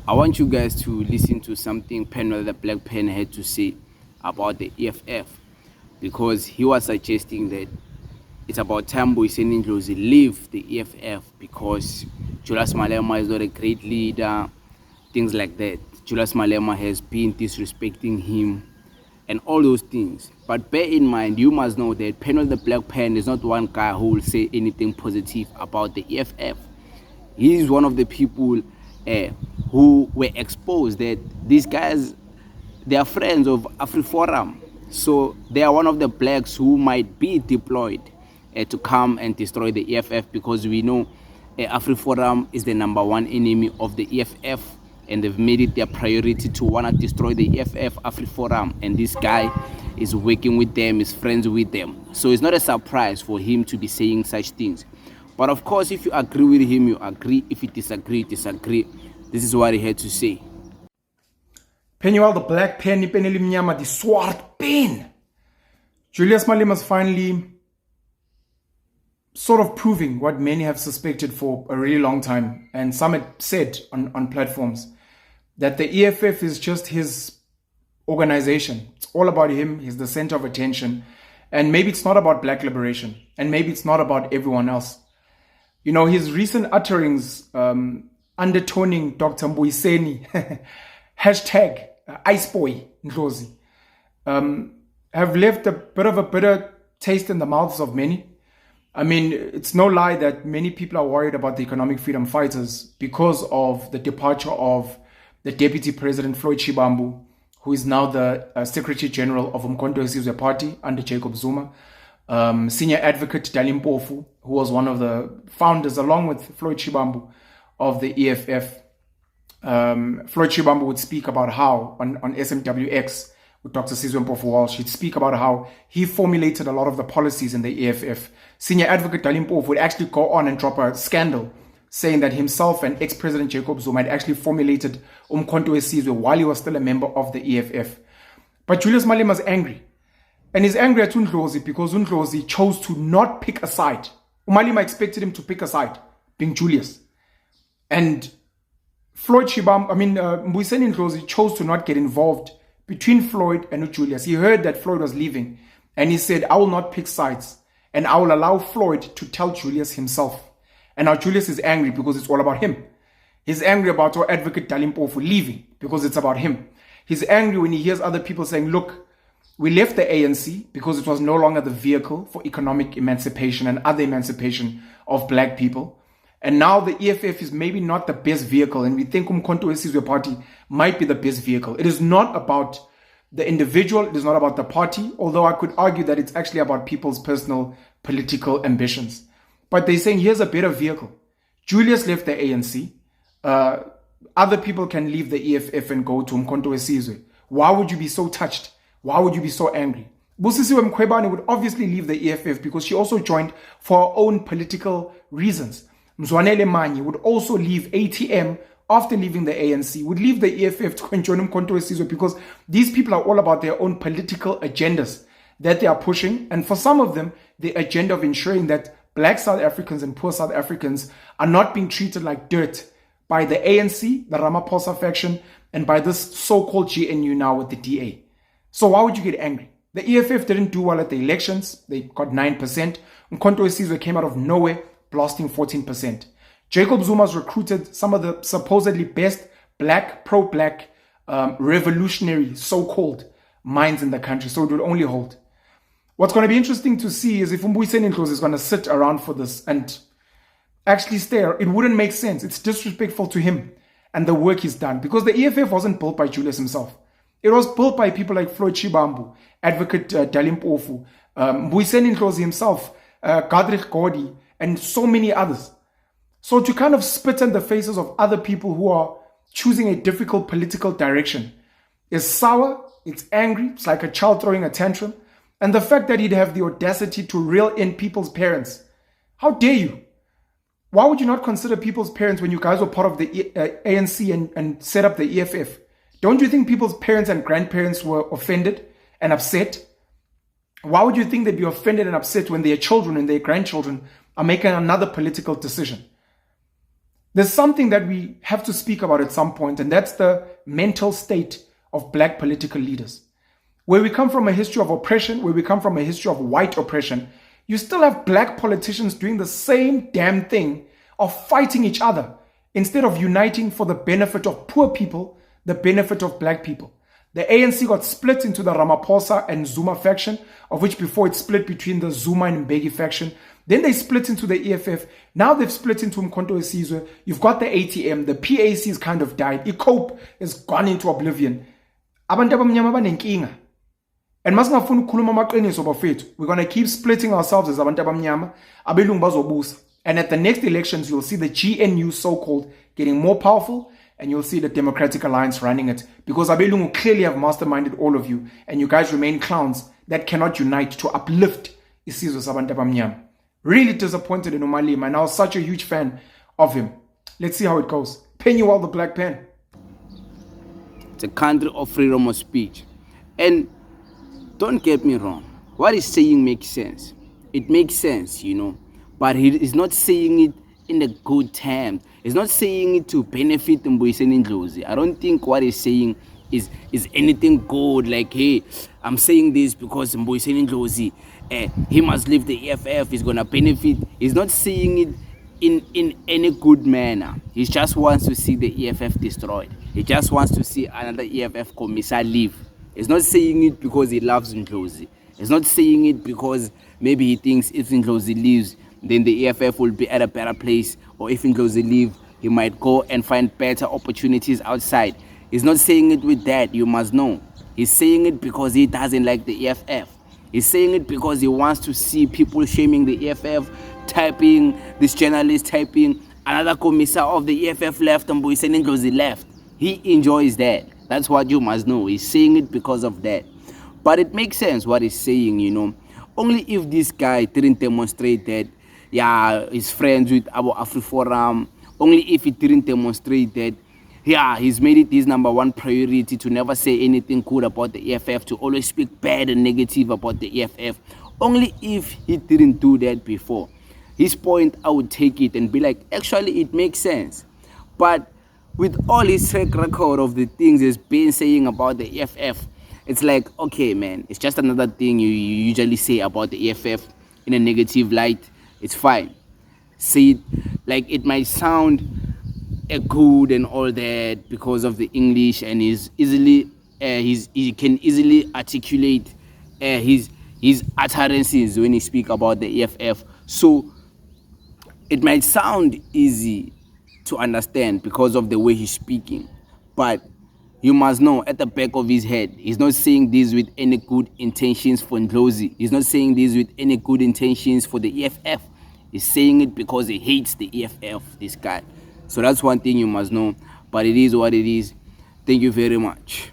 I want you guys to listen to something Penuel the Black Pen had to say about the EFF, because he was suggesting that it's about time Mbuyiseni Ndlozi leave the EFF because Julius Malema is not a great leader, things like that. Julius Malema has been disrespecting him and all those things. But bear in mind, you must know that Penuel the Black Pen is not one guy who will say anything positive about the EFF. He is one of the people who were exposed that these guys, they are friends of AfriForum. So they are one of the blacks who might be deployed to come and destroy the EFF, because we know AfriForum is the #1 enemy of the EFF, and they've made it their priority to want to destroy the EFF, AfriForum, and this guy is working with them, is friends with them. So it's not a surprise for him to be saying such things. But of course, if you agree with him, you agree. If you disagree, disagree. This is what he had to say. Penuel the Black Pen, the swart pen. Julius Malema is finally sort of proving what many have suspected for a really long time. And some had said on platforms that the EFF is just his organization. It's all about him. He's the center of attention. And maybe it's not about black liberation. And maybe it's not about everyone else. You know, his recent utterings, undertoning Dr. Mbuyiseni, hashtag Iceboy Ndlozi, have left a bit of a bitter taste in the mouths of many. I mean, it's no lie that many people are worried about the economic freedom fighters because of the departure of the Deputy President Floyd, who is now the Secretary General of Umkhonto we Sizwe Party under Jacob Zuma. Senior advocate Dalimpofu, who was one of the founders, along with Floyd Shibambu, of the EFF. Floyd Shibambu would speak about how, on SMWX, with Dr. Sizwe Mpofu-Walsh, he'd speak about how he formulated a lot of the policies in the EFF. Senior advocate Dalimpofu would actually go on and drop a scandal saying that himself and ex-president Jacob Zuma had actually formulated Umkhonto we Sizwe while he was still a member of the EFF. But Julius Malema is angry. And he's angry at Ndlozi because Ndlozi chose to not pick a side. Malema expected him to pick a side, being Julius. And Mbuyiseni Ndlozi chose to not get involved between Floyd and Julius. He heard that Floyd was leaving, and he said, I will not pick sides, and I will allow Floyd to tell Julius himself. And now Julius is angry because it's all about him. He's angry about our advocate Dalimpofu leaving because it's about him. He's angry when he hears other people saying, look, we left the ANC because it was no longer the vehicle for economic emancipation and other emancipation of black people. And now the EFF is maybe not the best vehicle, and we think Umkhonto we Sizwe Party might be the best vehicle. It is not about the individual, it is not about the party, although I could argue that it's actually about people's personal political ambitions. But they're saying here's a better vehicle. Julius left the ANC. Other people can leave the EFF and go to Umkhonto we Sizwe. Why would you be so touched? Why would you be so angry? Busisiwe Mkhwebane would obviously leave the EFF because she also joined for her own political reasons. Mzwanele Manyi would also leave ATM after leaving the ANC, would leave the EFF to join Umkhonto we Sizwe because these people are all about their own political agendas that they are pushing. And for some of them, the agenda of ensuring that black South Africans and poor South Africans are not being treated like dirt by the ANC, the Ramaphosa faction, and by this so-called GNU now with the DA. So why would you get angry? The EFF didn't do well at the elections. They got 9%. Umkhonto we Sizwe came out of nowhere, blasting 14%. Jacob Zuma's recruited some of the supposedly best black, pro-black, revolutionary, so-called minds in the country. So it would only hold. What's going to be interesting to see is if Mbuyiseni Ndlozi is going to sit around for this and actually stare. It wouldn't make sense. It's disrespectful to him and the work he's done, because the EFF wasn't built by Julius himself. It was built by people like Floyd Shibambu, advocate Dalimpofu, Mbuyiseni Ndlozi himself, Gadrich Godi, and so many others. So to kind of spit in the faces of other people who are choosing a difficult political direction is sour, it's angry, it's like a child throwing a tantrum. And the fact that he'd have the audacity to reel in people's parents. How dare you? Why would you not consider people's parents when you guys were part of the ANC and set up the EFF? Don't you think people's parents and grandparents were offended and upset? Why would you think they'd be offended and upset when their children and their grandchildren are making another political decision? There's something that we have to speak about at some point, and that's the mental state of black political leaders. Where we come from a history of oppression, where we come from a history of white oppression, you still have black politicians doing the same damn thing of fighting each other instead of uniting for the benefit of poor people, the benefit of black people. The ANC got split into the Ramaphosa and Zuma faction, of which before it split between the Zuma and Mbeki faction. Then they split into the EFF. Now they've split into Umkhonto weSizwe. You've got the ATM. The PAC has kind of died. ICOPE has gone into oblivion. Abantu abamnyama banenkinga. And masingafuna ukukhuluma amaqiniso bafethu, we're going to keep splitting ourselves as abantu abamnyama. Abelungu bazobusa. And at the next elections, you'll see the GNU so-called getting more powerful, and you'll see the Democratic Alliance running it. Because Abelungu clearly have masterminded all of you, and you guys remain clowns that cannot unite to uplift isizwe sabantu abamnyama. Really disappointed in Malema, and I was such a huge fan of him. Let's see how it goes. Penuell the Black Pen. It's a country of freedom of speech. And don't get me wrong, what he's saying makes sense. It makes sense, you know. But he is not saying it in a good term. He's not saying it to benefit Mbuyiseni Ndlozi. I don't think what he's saying is anything good. Like, hey, I'm saying this because Mbuyiseni Ndlozi, he must leave the EFF, he's going to benefit. He's not saying it in any good manner. He just wants to see the EFF destroyed. He just wants to see another EFF commissar leave. He's not saying it because he loves Ndlozi. He's not saying it because maybe he thinks if Ndlozi leaves, then the EFF will be at a better place. Or if Ndlozi leaves, he might go and find better opportunities outside. He's not saying it with that, you must know. He's saying it because he doesn't like the EFF. He's saying it because he wants to see people shaming the EFF, typing, this journalist typing, another commissar of the EFF left and Mbuyiseni Ndlozi left. He enjoys that. That's what you must know. He's saying it because of that. But it makes sense what he's saying, you know. Only if this guy didn't demonstrate that, yeah, he's friends with our AfriForum. Only if he didn't demonstrate that, yeah, he's made it his number one priority to never say anything good about the EFF, to always speak bad and negative about the EFF. Only if he didn't do that before. His point, I would take it and be like, actually, it makes sense. But with all his track record of the things he's been saying about the EFF, it's like, okay, man, it's just another thing you usually say about the EFF in a negative light. It's fine. Say it like it might sound good and all that because of the English, and he can easily articulate his utterances when he speak about the EFF. So it might sound easy to understand because of the way he's speaking, but you must know at the back of his head, he's not saying this with any good intentions for Ndlozi. He's not saying this with any good intentions for the EFF. He's saying it because he hates the EFF, this guy. So that's one thing you must know. But it is what it is. Thank you very much.